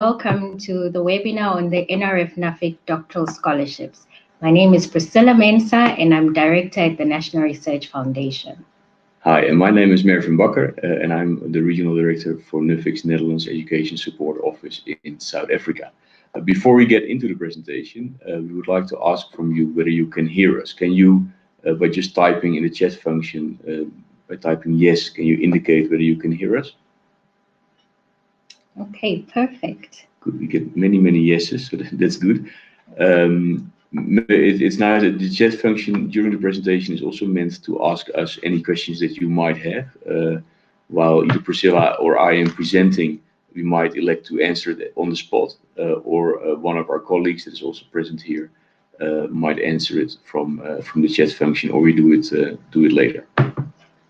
welcome to the webinar on the NRF-Nuffic Doctoral Scholarships. My name is Priscilla Mensah and I'm Director at the National Research Foundation. Hi, and my name is Mervin Bakker and I'm the Regional Director for Nuffic's Netherlands Education Support Office in South Africa. Before we get into the presentation, we would like to ask from you whether you can hear us. Can you, by just typing in the chat function, by typing yes, can you indicate whether you can hear us? Okay, perfect. Good. We get many yeses, so that's good. It's nice that the chat function during the presentation is also meant to ask us any questions that you might have. While either Priscilla or I am presenting, we might elect to answer it on the spot, or one of our colleagues that is also present here might answer it from the chat function, or we do it later.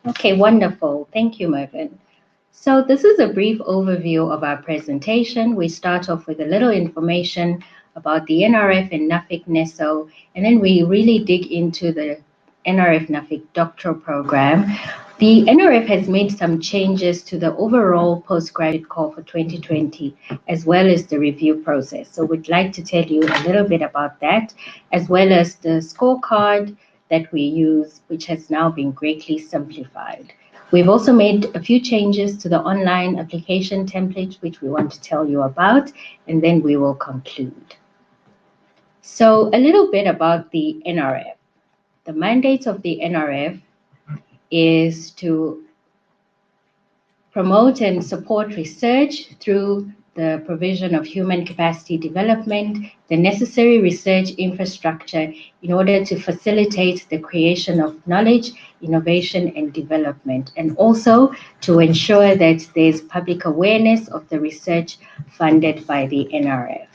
Okay, wonderful. Thank you, Mervin. So this is a brief overview of our presentation. We start off with a little information about the NRF and Nuffic Neso, and then we really dig into the NRF-Nuffic Doctoral Program. The NRF has made some changes to the overall postgraduate call for 2020, as well as the review process. So we'd like to tell you a little bit about that, as well as the scorecard that we use, which has now been greatly simplified. We've also made a few changes to the online application template, which we want to tell you about, and then we will conclude. So a little bit about the NRF. The mandate of the NRF is to promote and support research through the provision of human capacity development, the necessary research infrastructure in order to facilitate the creation of knowledge, innovation, and development, and also to ensure that there's public awareness of the research funded by the NRF.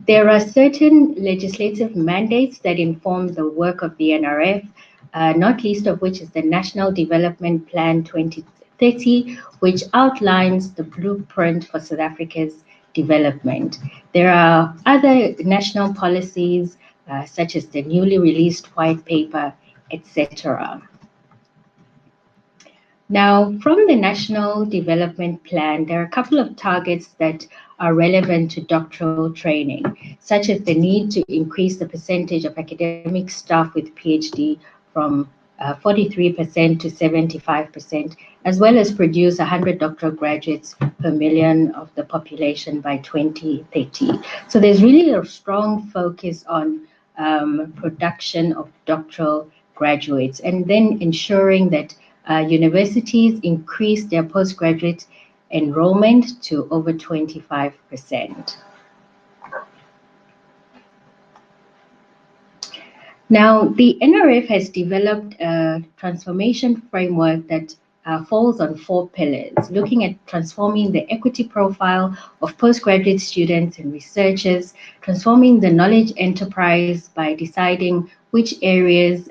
There are certain legislative mandates that inform the work of the NRF, not least of which is the National Development Plan 2030, which outlines the blueprint for South Africa's development. There are other national policies, such as the newly released white paper, etc. Now, from the National Development Plan, there are a couple of targets that are relevant to doctoral training, such as the need to increase the percentage of academic staff with PhD from 43% to 75%, as well as produce 100 doctoral graduates per million of the population by 2030. So there's really a strong focus on production of doctoral graduates, and then ensuring that universities increase their postgraduate enrollment to over 25%. Now, the NRF has developed a transformation framework that falls on 4 pillars, looking at transforming the equity profile of postgraduate students and researchers, transforming the knowledge enterprise by deciding which areas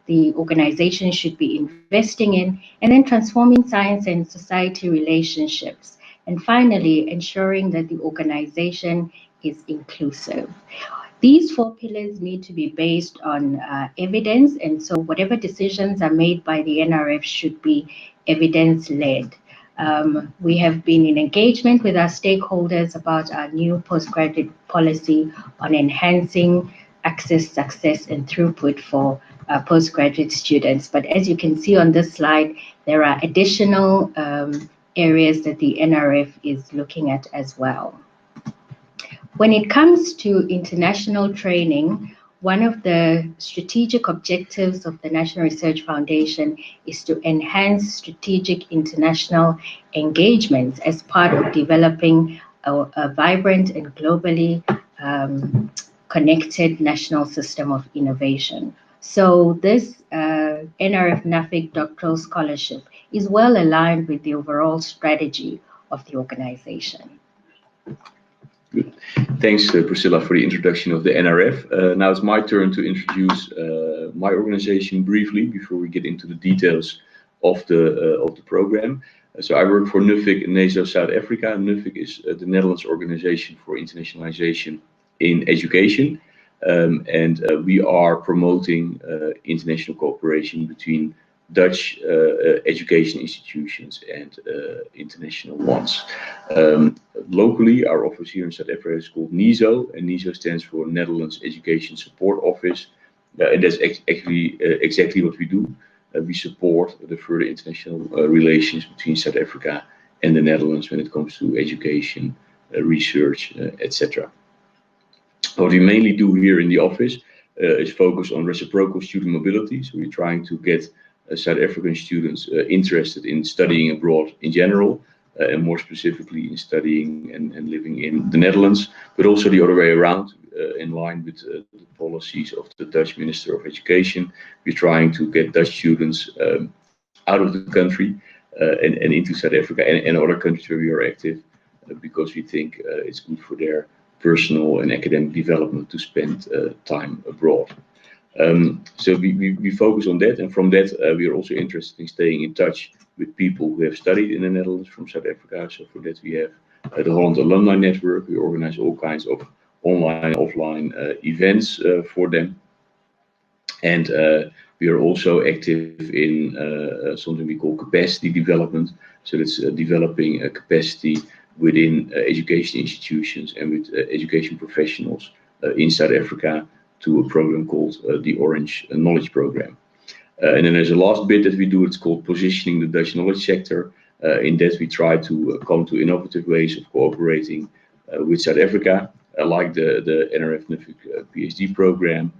the organization should be investing in, and then transforming science and society relationships, and finally ensuring that the organization is inclusive. These 4 pillars need to be based on evidence, and so whatever decisions are made by the NRF should be evidence-led. We have been in engagement with our stakeholders about our new postgraduate policy on enhancing access, success, and throughput for postgraduate students. But as you can see on this slide, there are additional areas that the NRF is looking at as well. When it comes to international training, one of the strategic objectives of the National Research Foundation is to enhance strategic international engagements as part of developing a vibrant and globally connected national system of innovation. So this NRF-Nuffic Doctoral Scholarship is well aligned with the overall strategy of the organization. Good. Thanks, Priscilla, for the introduction of the NRF. Now it's my turn to introduce my organization briefly before we get into the details of the program. So I work for Nuffic in Neso, South Africa. Nuffic is the Netherlands Organization for Internationalization in Education, and we are promoting international cooperation between Dutch education institutions and international ones. Locally, our office here in South Africa is called Neso, and Neso stands for Netherlands Education Support Office. And that's actually exactly what we do. We support the further international relations between South Africa and the Netherlands when it comes to education, research, etc. What we mainly do here in the office is focus on reciprocal student mobility. So we're trying to get South African students interested in studying abroad in general, and more specifically in studying and living in the Netherlands, but also the other way around, in line with the policies of the Dutch Minister of Education. We're trying to get Dutch students out of the country and into South Africa and other countries where we are active, because we think it's good for their personal and academic development to spend time abroad. So we focus on that, and from that we are also interested in staying in touch with people who have studied in the Netherlands from South Africa. So for that we have the Holland Alumni Network. We organize all kinds of online and offline events for them. And we are also active in something we call capacity development. So that's developing a capacity within education institutions and with education professionals in South Africa to a program called the Orange Knowledge Program. And then there's a last bit that we do, it's called positioning the Dutch knowledge sector. In that we try to come to innovative ways of cooperating with South Africa, like the NRF-Nuffic PhD program.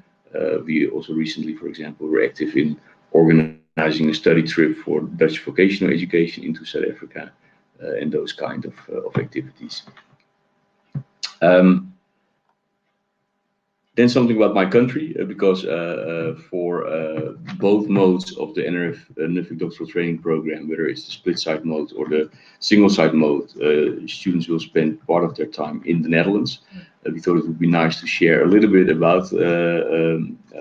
We also recently, for example, were active in organizing a study trip for Dutch vocational education into South Africa, and those kind of activities. Then something about my country, because for both modes of the NRF-Nuffic Doctoral Training Programme, whether it's the split site mode or the single site mode, students will spend part of their time in the Netherlands. We thought it would be nice to share a little bit about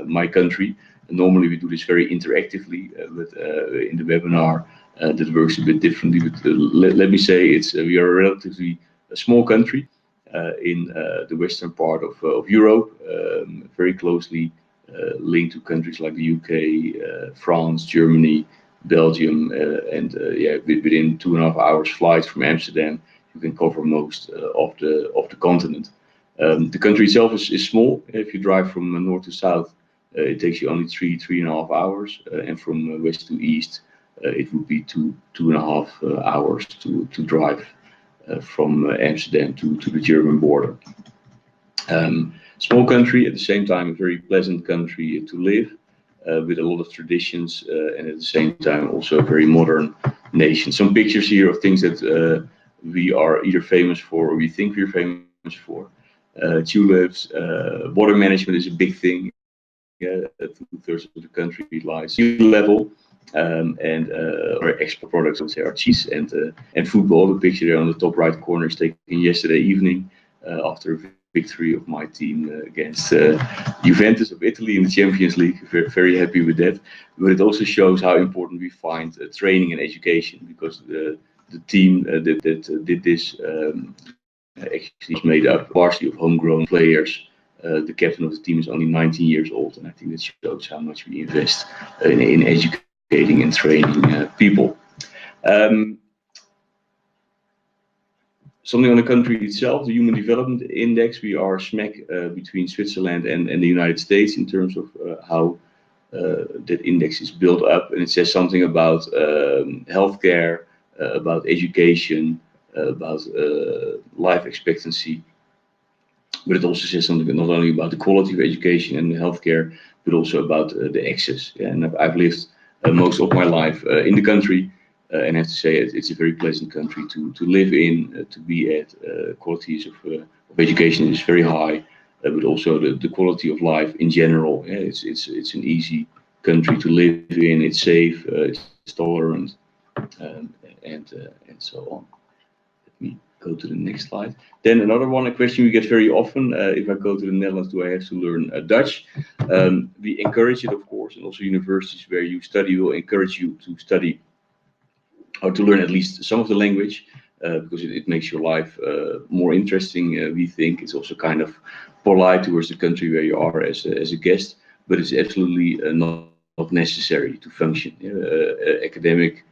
my country. Normally we do this very interactively, but in the webinar that works a bit differently. But let me say we are a relatively small country in the western part of Europe, very closely linked to countries like the UK, France, Germany, Belgium, and within 2.5 hours flight from Amsterdam, you can cover most of the continent. The country itself is small. If you drive from north to south, it takes you only 3.5 hours, and from west to east, it would be 2.5 hours to drive from Amsterdam to the German border. Small country, at the same time a very pleasant country to live, with a lot of traditions, and at the same time also a very modern nation. Some pictures here of things that we are either famous for or we think we're famous for. Tulips, water management is a big thing. 2/3 of the country lies sea level, and our export products, I would say, are cheese and football. The picture there on the top right corner is taken yesterday evening after a victory of my team against Juventus of Italy in the Champions League. We're very happy with that. But it also shows how important we find training and education, because the team that did this actually is made up partially of homegrown players. The captain of the team is only 19 years old, and I think that shows how much we invest in educating and training people. Something on the country itself, the Human Development Index, we are smack between Switzerland and the United States in terms of how that index is built up, and it says something about healthcare, about education, about life expectancy. But it also says something not only about the quality of education and healthcare, but also about the access. Yeah, and I've lived most of my life in the country, and I have to say it's a very pleasant country to live in, to be at. Qualities of education is very high, but also the quality of life in general. Yeah, it's an easy country to live in. It's safe, it's tolerant, and so on. Let me go to the next slide. Then another one, a question we get very often, if I go to the Netherlands, do I have to learn Dutch? We encourage it, of course, and also universities where you study will encourage you to study or to learn at least some of the language, because it makes your life more interesting. We think it's also kind of polite towards the country where you are as a guest, but it's absolutely not necessary to function. The academic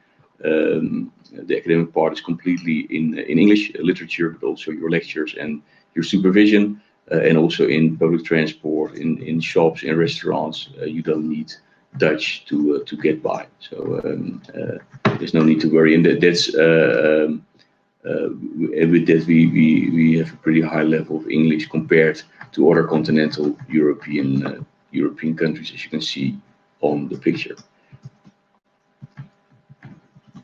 part is completely in English literature, but also your lectures and your supervision, and also in public transport, in shops, in restaurants. You don't need Dutch to get by. So there's no need to worry. And that's with that we have a pretty high level of English compared to other continental European countries, as you can see on the picture.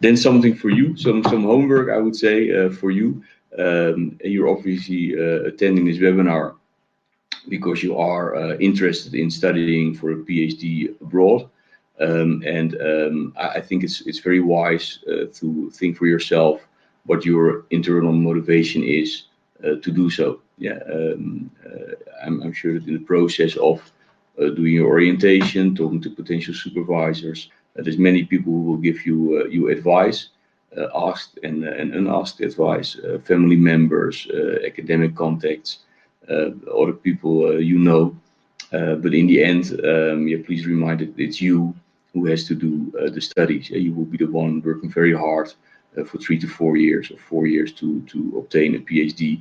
Then something for you, some homework, I would say, for you. You're obviously attending this webinar because you are interested in studying for a PhD abroad. I think it's very wise to think for yourself what your internal motivation is to do so. Yeah, I'm sure that in the process of doing your orientation, talking to potential supervisors, there's many people who will give you advice, asked and unasked advice, family members, academic contacts, other people you know. But in the end, yeah, please remind that it's you who has to do the studies. You will be the one working very hard for 3 to 4 years, or 4 years to obtain a PhD.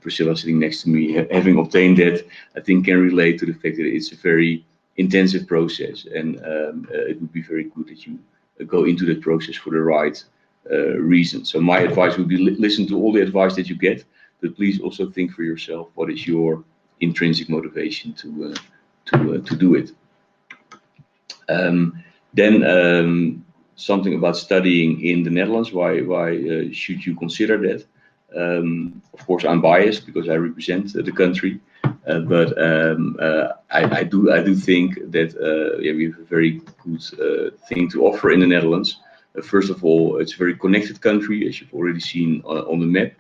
Priscilla sitting next to me, having obtained that, I think can relate to the fact that it's a very intensive process, and it would be very good that you go into that process for the right reason. So my advice would be listen to all the advice that you get, but please also think for yourself what is your intrinsic motivation to do it. Then something about studying in the Netherlands. Why should you consider that? Of course, I'm biased because I represent the country, but I do think that yeah, we have a very good thing to offer in the Netherlands. First of all, it's a very connected country, as you've already seen on the map.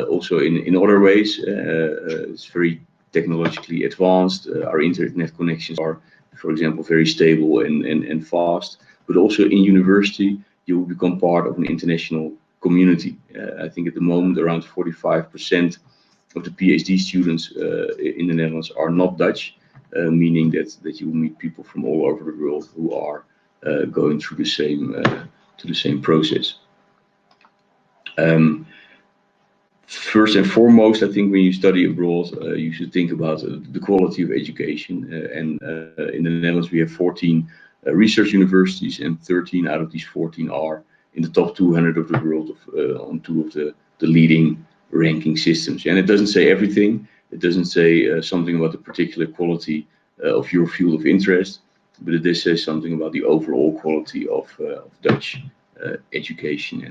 Also in other ways, it's very technologically advanced. Our internet connections are, for example, very stable and fast. But also in university, you will become part of an international community. I think at the moment around 45% of the PhD students in the Netherlands are not Dutch, meaning that you will meet people from all over the world who are going through the same process. First and foremost, I think when you study abroad, you should think about the quality of education. In the Netherlands, we have 14 research universities, and 13 out of these 14 are in the top 200 of the world on 2 of the leading ranking systems. And it doesn't say everything. It doesn't say something about the particular quality of your field of interest, but it does say something about the overall quality of Dutch education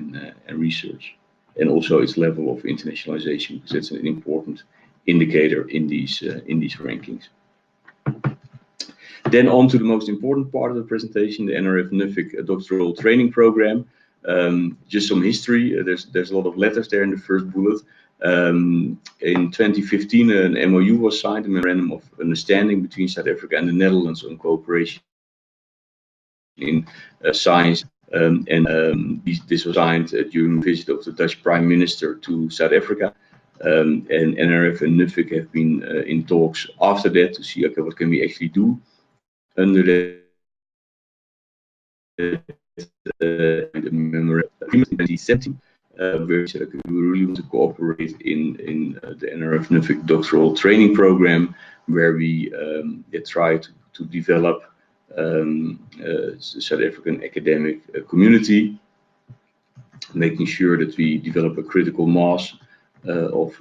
and research, and also its level of internationalization, because that's an important indicator in these rankings. Then on to the most important part of the presentation, the NRF-Nuffic Doctoral Training Programme. Just some history. There's a lot of letters there in the first bullet. In 2015, an MOU was signed, a memorandum of understanding between South Africa and the Netherlands on cooperation in science. This was signed during the visit of the Dutch Prime Minister to South Africa. And NRF and Nuffic have been in talks after that to see, okay, what can we actually do under the memorandum in 2017, where we said, okay, we really want to cooperate in the NRF-Nuffic Doctoral Training Programme, where we try to develop South African academic community, making sure that we develop a critical mass of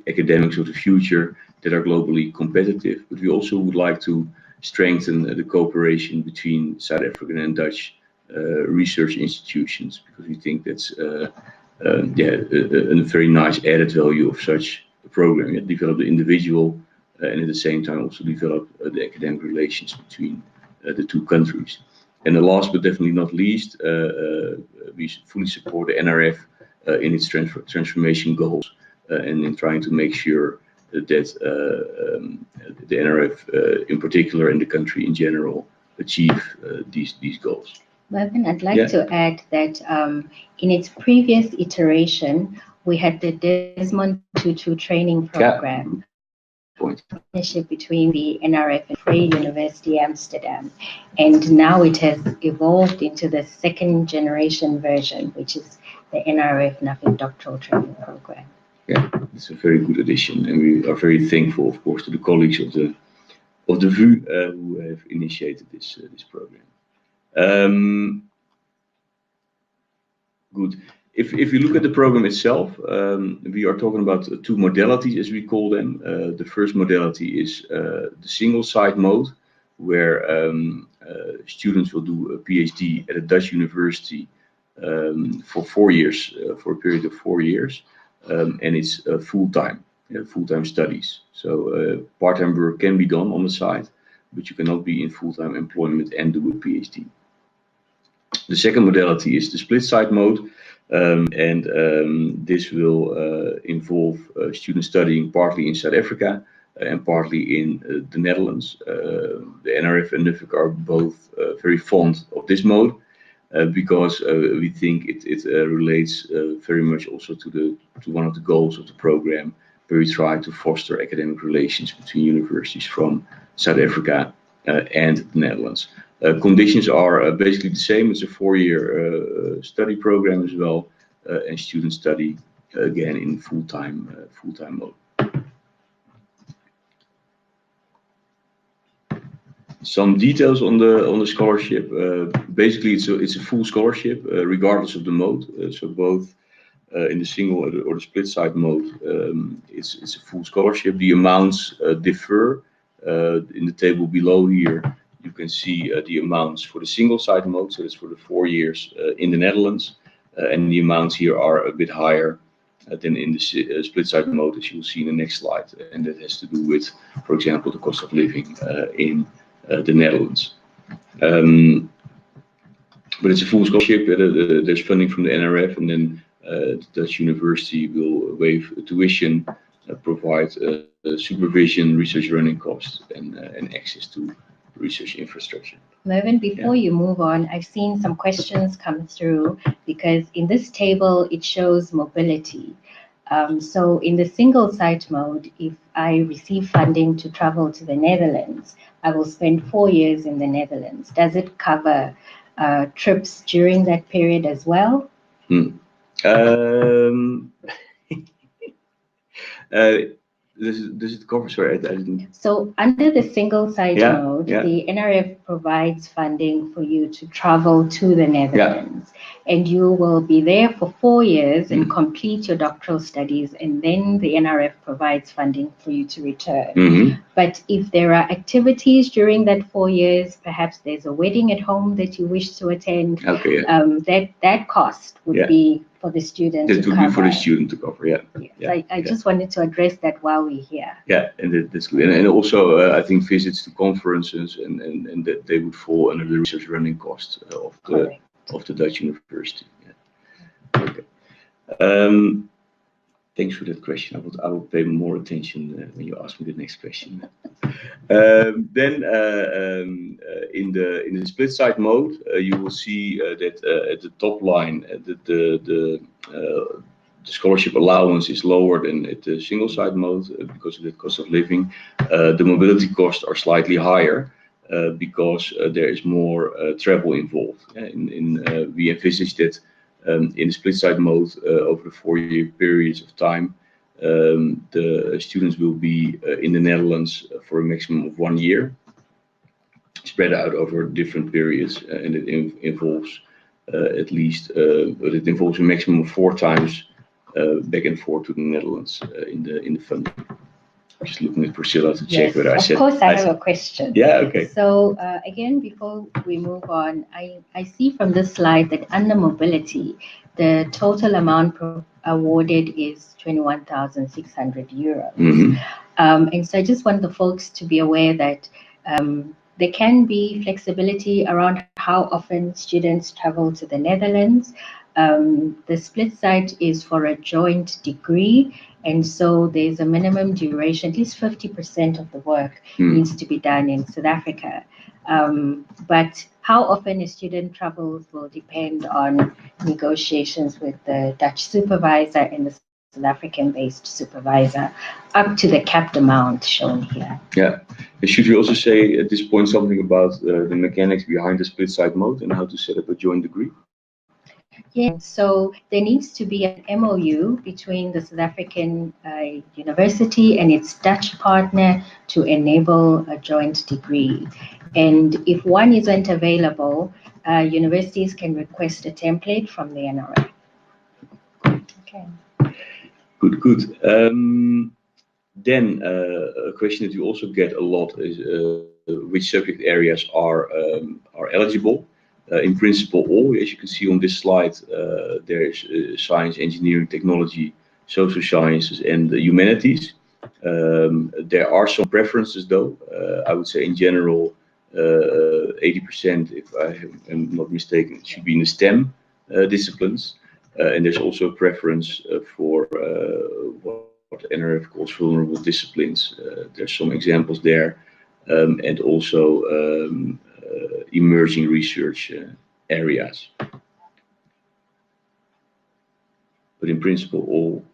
academics of the future that are globally competitive. But we also would like to strengthen the cooperation between South African and Dutch research institutions, because we think that's a very nice added value of such a program. Develop the individual and at the same time also develop the academic relations between the 2 countries. And the last but definitely not least, we fully support the NRF in its transformation goals and in trying to make sure that the NRF in particular and the country in general achieve these goals. Mervin, I'd like to add that in its previous iteration, we had the Desmond Tutu training program, point. Partnership between the NRF and Free University Amsterdam, and now it has evolved into the second generation version, which is the NRF-Nuffic Doctoral Training Programme. Yeah, it's a very good addition, and we are very thankful, of course, to the colleagues of the VU who have initiated this program. Good. If you look at the program itself, we are talking about two modalities, as we call them. The first modality is the single site mode, where students will do a PhD at a Dutch university for 4 years, for a period of 4 years, and it's full-time studies. So part-time work can be done on the side, but you cannot be in full-time employment and do a PhD. The second modality is the split site mode, and this will involve students studying partly in South Africa and partly in the Netherlands. The NRF and Nuffic are both very fond of this mode because we think it relates very much also to one of the goals of the program, where we try to foster academic relations between universities from South Africa and the Netherlands. Conditions are basically the same. It's a 4-year study program as well, and students study again in full-time mode. Some details on the scholarship. Basically, it's a full scholarship regardless of the mode. So both in the single or the split site mode, it's a full scholarship. The amounts differ. In the table below here, you can see the amounts for the single site mode, so it's for the 4 years in the Netherlands, and the amounts here are a bit higher than in the split site mode, as you'll see in the next slide, and that has to do with, for example, the cost of living in the Netherlands. But it's a full scholarship. There's funding from the NRF, and then the Dutch university will waive tuition, provide supervision, research running costs, and access to research infrastructure. Mervin, before you move on, I've seen some questions come through, because in this table it shows mobility. So in the single site mode, if I receive funding to travel to the Netherlands, I will spend 4 years in the Netherlands. Does it cover trips during that period as well? Does it cover? Sorry, I didn't. So under the single site mode, the NRF provides funding for you to travel to the Netherlands, and you will be there for 4 years and complete your doctoral studies, and then the NRF provides funding for you to return. But if there are activities during that 4 years, perhaps there's a wedding at home that you wish to attend, that cost would be for the student to cover. That would be for the student to cover, I just wanted to address that while we're here. Yeah, and that's good. And also, I think visits to conferences and that they would fall under the research running costs of the Dutch university. Okay. Thanks for that question. I will pay more attention when you ask me the next question. Then in the split site mode, you will see that at the top line, the scholarship allowance is lower than at the single site mode because of the cost of living. The mobility costs are slightly higher because there is more travel involved. We envisage that in the split site mode over the 4-year periods of time, the students will be in the Netherlands for a maximum of 1 year, spread out over different periods, and it involves at least, but it involves a maximum of 4 times back and forth to the Netherlands in the funding. I'm just looking at Priscilla to check whether I said. Of course, I have a question. Yeah, okay. So again, before we move on, I see from this slide that under mobility, the total amount awarded is 21,600 euros. And so I just want the folks to be aware that there can be flexibility around how often students travel to the Netherlands. The split site is for a joint degree, and so there's a minimum duration. At least 50% of the work needs to be done in South Africa. But how often a student travels will depend on negotiations with the Dutch supervisor and the South African-based supervisor up to the capped amount shown here. Yeah. Should we also say at this point something about the mechanics behind the split site mode and how to set up a joint degree? Yeah, so there needs to be an MOU between the South African university and its Dutch partner to enable a joint degree. And if one isn't available, universities can request a template from the NRF. Okay. Good. Then a question that you also get a lot is which subject areas are eligible. In principle, all, as you can see on this slide, there is science, engineering, technology, social sciences, and the humanities. There are some preferences, though. I would say in general, 80%, if I am not mistaken, should be in the STEM disciplines. And there's also a preference for what NRF calls vulnerable disciplines. There's some examples there, and also emerging research areas. But in principle, all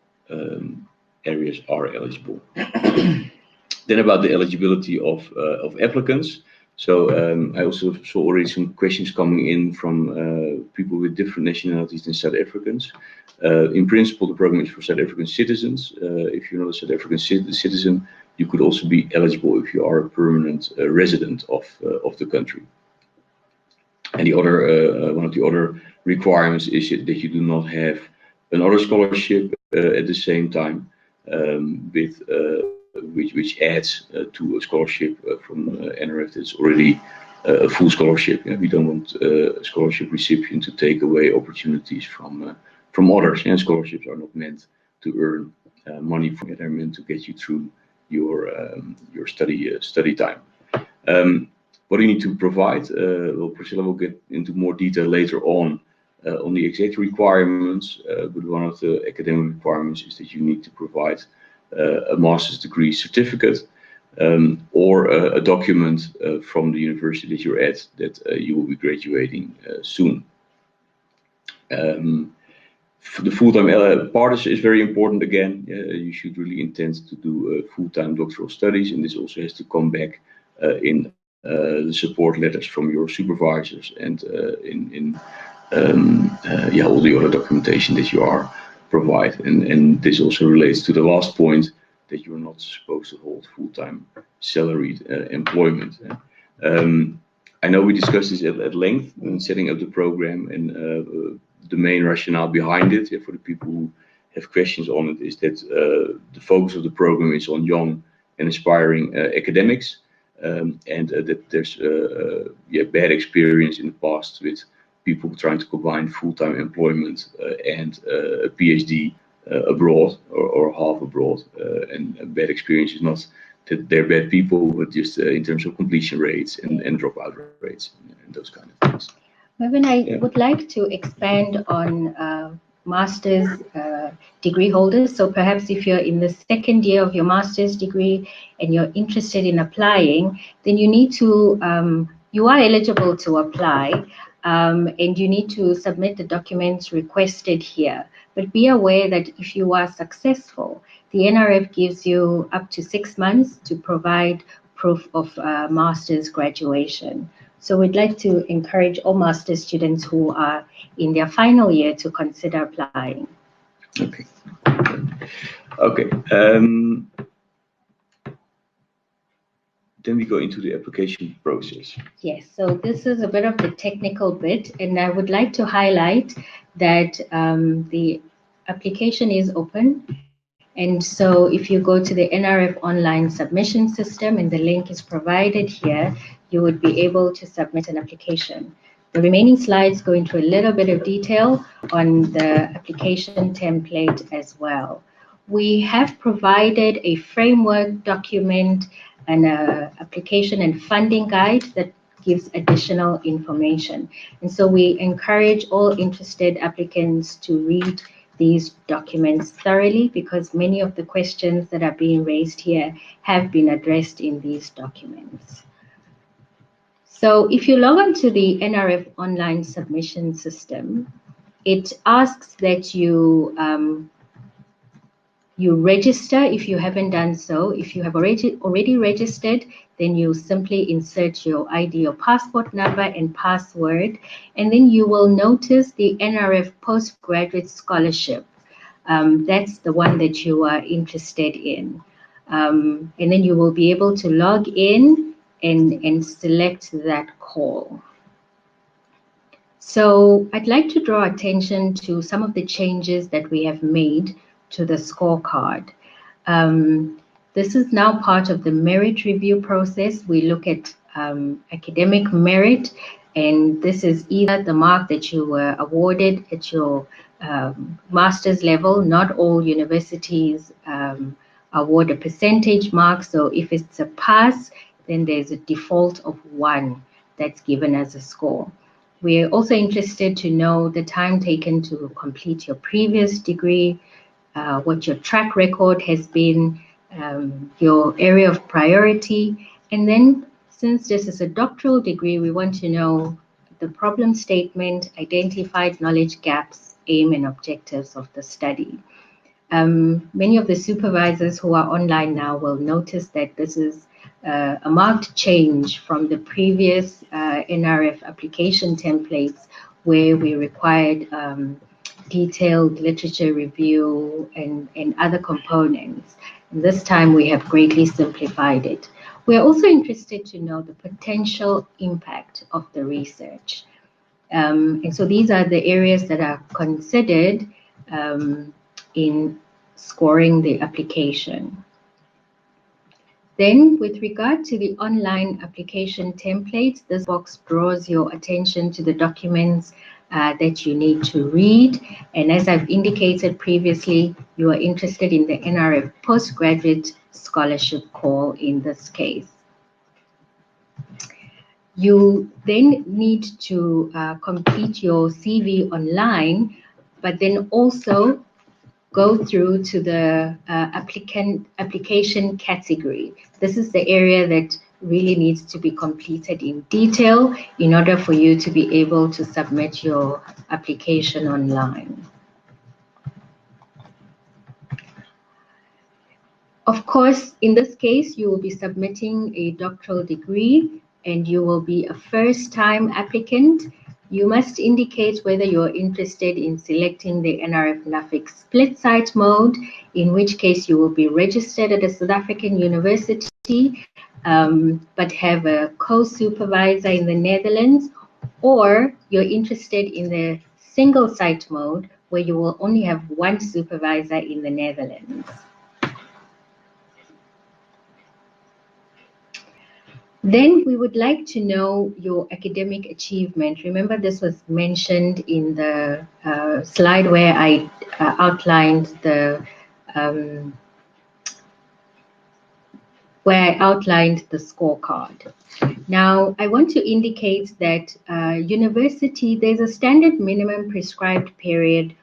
areas are eligible. Then about the eligibility of applicants. So I also saw already some questions coming in from people with different nationalities than South Africans. In principle, the program is for South African citizens. If you're not a South African citizen, you could also be eligible if you are a permanent resident of the country. And the other one of the other requirements is that you do not have another scholarship at the same time, which adds to a scholarship from NRF that's already a full scholarship. We don't want a scholarship recipient to take away opportunities from others. And scholarships are not meant to earn money from it; they're meant to get you through your study time. What do you need to provide? Well, Priscilla will get into more detail later on the exact requirements, but one of the academic requirements is that you need to provide a master's degree certificate or a document from the university that you're at that you will be graduating soon. For the full-time part is very important again. You should really intend to do full-time doctoral studies, and this also has to come back in the support letters from your supervisors and in all the other documentation that you are provide. And this also relates to the last point, that you're not supposed to hold full-time salaried employment. I know we discussed this at length in setting up the program, and the main rationale behind it, for the people who have questions on it, is that the focus of the program is on young and aspiring academics, and that there's bad experience in the past with people trying to combine full-time employment and a PhD abroad or half abroad, and a bad experience is not that they're bad people, but just in terms of completion rates and dropout rates and those kind of things. Mervin, I would like to expand on master's degree holders. So perhaps if you're in the second year of your master's degree and you're interested in applying, then you need to, you are eligible to apply, and you need to submit the documents requested here. But be aware that if you are successful, the NRF gives you up to 6 months to provide proof of master's graduation. So we'd like to encourage all master's students who are in their final year to consider applying. Okay. Okay. Then we go into the application process. Yes, so this is a bit of the technical bit, and I would like to highlight that the application is open. And so if you go to the NRF online submission system, and the link is provided here, you would be able to submit an application. The remaining slides go into a little bit of detail on the application template as well. We have provided a framework document and an application and funding guide that gives additional information. And so we encourage all interested applicants to read these documents thoroughly, because many of the questions that are being raised here have been addressed in these documents. So if you log on to the NRF online submission system, it asks that you You register if you haven't done so. If you have already registered, then you simply insert your ID or passport number and password, and then you will notice the NRF Postgraduate Scholarship. That's the one that you are interested in. And then you will be able to log in and select that call. So I'd like to draw attention to some of the changes that we have made to the scorecard. This is now part of the merit review process. We look at academic merit, and this is either the mark that you were awarded at your master's level. Not all universities award a percentage mark, so if it's a pass, then there's a default of 1 that's given as a score. We're also interested to know the time taken to complete your previous degree, what your track record has been, your area of priority, and then since this is a doctoral degree, we want to know the problem statement, identified knowledge gaps, aim and objectives of the study. Many of the supervisors who are online now will notice that this is a marked change from the previous NRF application templates where we required detailed literature review and other components. And this time we have greatly simplified it. We're also interested to know the potential impact of the research. And so these are the areas that are considered in scoring the application. Then with regard to the online application template, this box draws your attention to the documents that you need to read. And as I've indicated previously, you are interested in the NRF Postgraduate Scholarship call in this case. You then need to complete your CV online, but then also go through to the application category. This is the area that really needs to be completed in detail in order for you to be able to submit your application online. Of course, in this case, you will be submitting a doctoral degree and you will be a first-time applicant. You must indicate whether you're interested in selecting the NRF-Nuffic split site mode, in which case you will be registered at a South African university, but have a co-supervisor in the Netherlands, or you're interested in the single site mode, where you will only have 1 supervisor in the Netherlands. Then we would like to know your academic achievement. Remember, this was mentioned in the slide where I outlined the scorecard. Now, I want to indicate that university, there's a standard minimum prescribed period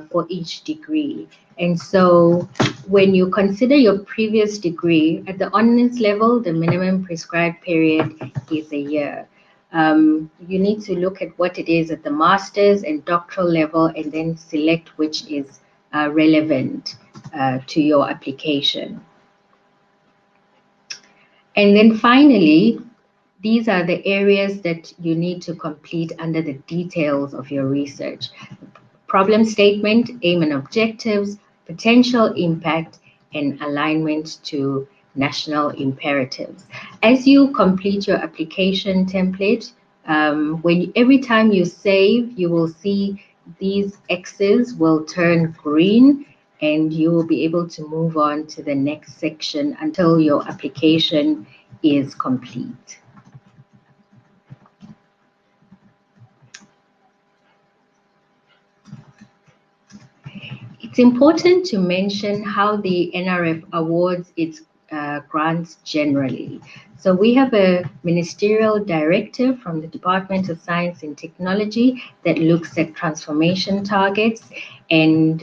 for each degree. And so when you consider your previous degree, at the honors level, the minimum prescribed period is a year. You need to look at what it is at the master's and doctoral level and then select which is relevant to your application. And then finally, these are the areas that you need to complete under the details of your research. Problem statement, aim and objectives, potential impact, and alignment to national imperatives. As you complete your application template, every time you save, you will see these X's will turn green and you will be able to move on to the next section until your application is complete. It's important to mention how the NRF awards its grants generally. So we have a ministerial directive from the Department of Science and Technology that looks at transformation targets. And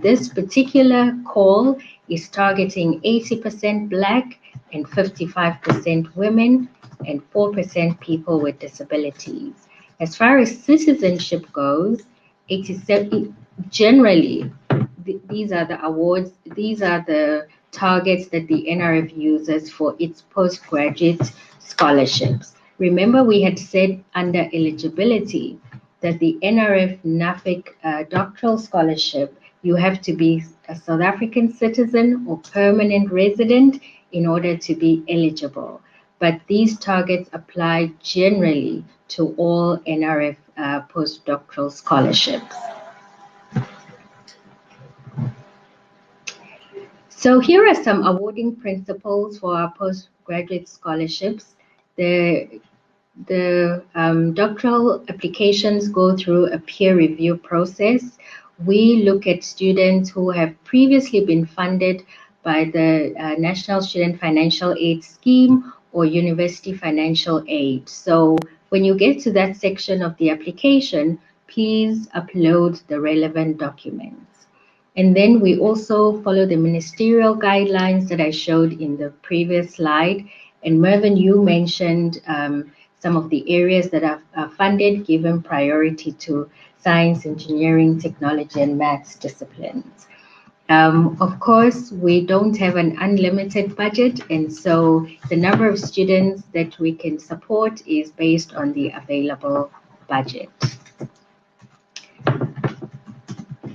this particular call is targeting 80% Black and 55% women and 4% people with disabilities. As far as citizenship goes, 87, generally, these are the awards, these are the targets that the NRF uses for its postgraduate scholarships. Remember, we had said under eligibility that the NRF-Nuffic Doctoral Scholarship, you have to be a South African citizen or permanent resident in order to be eligible. But these targets apply generally to all NRF postdoctoral scholarships. So here are some awarding principles for our postgraduate scholarships. The doctoral applications go through a peer review process. We look at students who have previously been funded by the National Student Financial Aid Scheme or University Financial Aid. So when you get to that section of the application, please upload the relevant documents. And then we also follow the ministerial guidelines that I showed in the previous slide. And Mervin, you mentioned some of the areas that are funded, given priority to science, engineering, technology, and maths disciplines. Of course, we don't have an unlimited budget, and so the number of students that we can support is based on the available budget.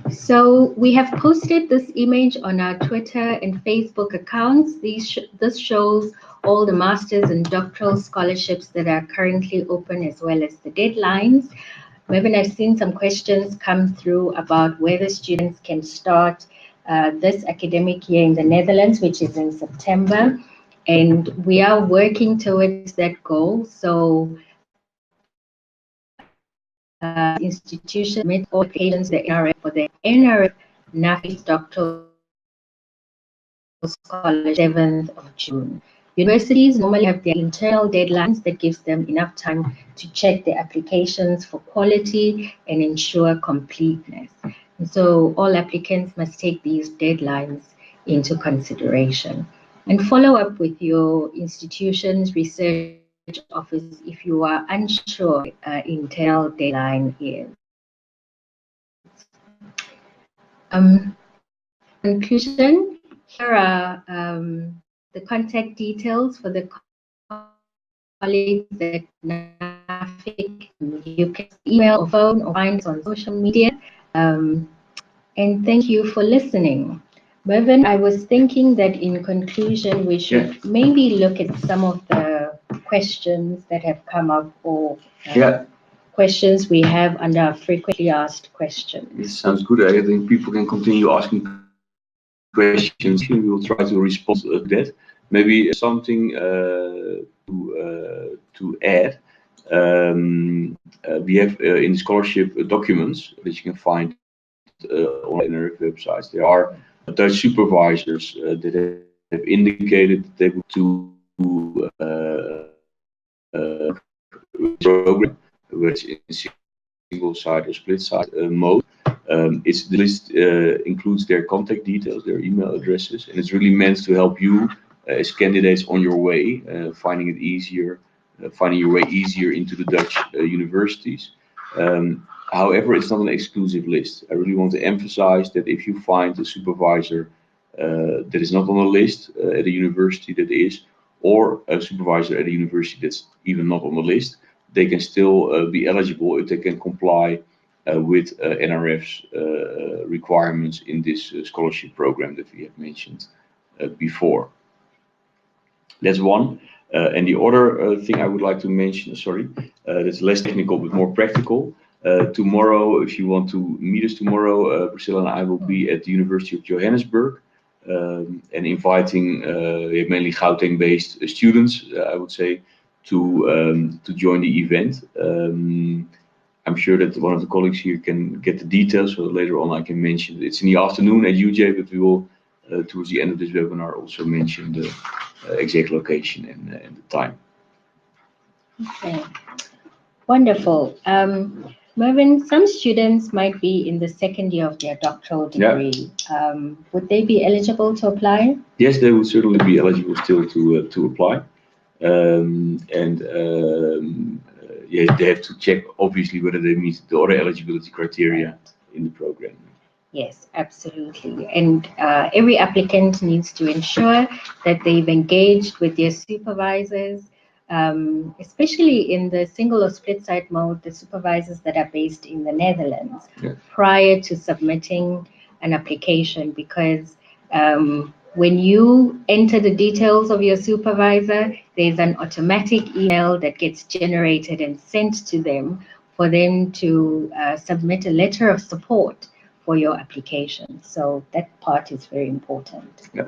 So we have posted this image on our Twitter and Facebook accounts. This shows all the master's and doctoral scholarships that are currently open, as well as the deadlines. Mervin, I've seen some questions come through about whether students can start this academic year in the Netherlands, which is in September. And we are working towards that goal. So institutions submit all applications to the NRF for the NRF-Nuffic Doctoral Scholarship 7th of June. Universities normally have their internal deadlines that gives them enough time to check their applications for quality and ensure completeness. And so all applicants must take these deadlines into consideration and follow up with your institution's research office if you are unsure internal deadline is. Conclusion, here are the contact details for the colleagues at NRF. You can email or phone or find us on social media. And thank you for listening. Mervin, I was thinking that in conclusion, we should maybe look at some of the questions that have come up, or questions we have under our frequently asked questions. It sounds good. I think people can continue asking questions. We will try to respond to that. Maybe something to add. We have in the scholarship documents that you can find on NRF websites. There are Dutch supervisors that have indicated that they would do program, which is single site or split site mode. The list includes their contact details, their email addresses, and it's really meant to help you as candidates on your way, finding your way easier into the Dutch universities. However, it's not an exclusive list. I really want to emphasize that if you find a supervisor that is not on the list at a university that is, or a supervisor at a university that's even not on the list, they can still be eligible if they can comply with NRF's requirements in this scholarship program that we have mentioned before. That's one. And the other thing I would like to mention, that's less technical but more practical. Tomorrow, if you want to meet us tomorrow, Priscilla and I will be at the University of Johannesburg and inviting mainly Gauteng-based students, I would say, to join the event. I'm sure that one of the colleagues here can get the details, so later on I can mention it's in the afternoon at UJ, but we will, towards the end of this webinar, also mention the exact location and the time. Okay, wonderful. Mervin, some students might be in the second year of their doctoral degree. Would they be eligible to apply? Yes, they would certainly be eligible still to apply. They have to check, obviously, whether they meet the other eligibility criteria in the program. Yes, absolutely. And every applicant needs to ensure that they've engaged with their supervisors, especially in the single or split site mode, the supervisors that are based in the Netherlands, Yeah. prior to submitting an application, because when you enter the details of your supervisor, there's an automatic email that gets generated and sent to them for them to submit a letter of support for your application. So that part is very important. Yeah.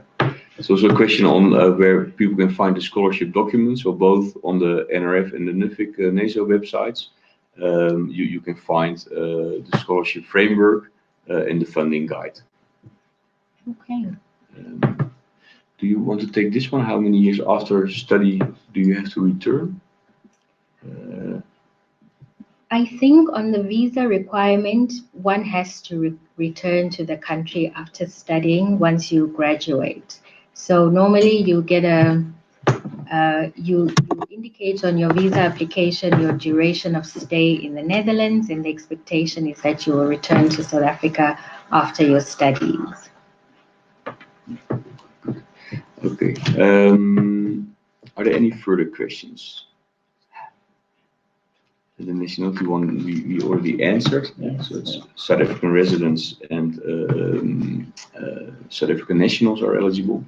There's also a question on where people can find the scholarship documents, so both on the NRF and the Nuffic Neso websites. You can find the scholarship framework and the funding guide. Okay. Do you want to take this one? How many years after study do you have to return? I think on the visa requirement, one has to return to the country after studying once you graduate. So normally you get you indicate on your visa application your duration of stay in the Netherlands, and the expectation is that you will return to South Africa after your studies. Okay. Are there any further questions? The nationality one we already answered. Yes. So it's South African residents and South African nationals are eligible.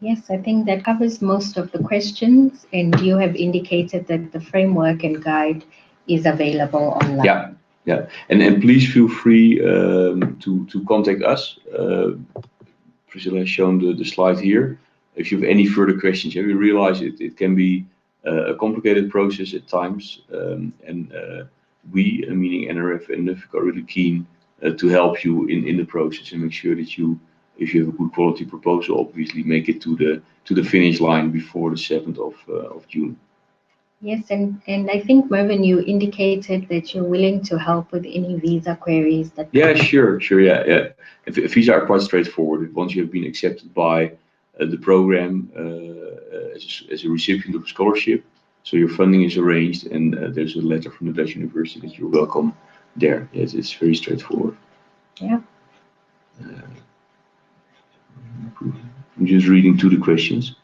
Yes, I think that covers most of the questions, and you have indicated that the framework and guide is available online. Yeah, yeah, and please feel free to contact us. Priscilla has shown the slide here. If you have any further questions, we realize it can be a complicated process at times, and we, meaning NRF and Nuffic, are really keen to help you in the process and make sure that you, if you have a good quality proposal, obviously make it to the finish line before the 7th of June. Yes, and I think, Mervin, you indicated that you're willing to help with any visa queries. Yeah, sure, yeah. Visa are quite straightforward. Once you have been accepted by the program as a recipient of a scholarship, so your funding is arranged, and there's a letter from the Dutch University that you're welcome there. Yes, it's very straightforward. Yeah. I'm just reading to the questions.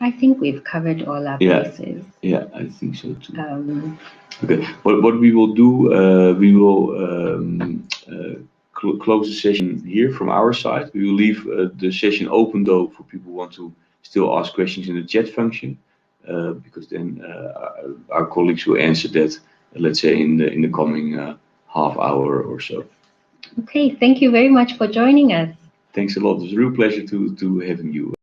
I think we've covered all our bases. Yeah, I think so too. Okay, what we will do, we will close the session here from our side. We will leave the session open though for people who want to still ask questions in the chat function, because then our colleagues will answer that, let's say in the coming half hour or so. Okay, thank you very much for joining us. Thanks a lot. It was a real pleasure to having you.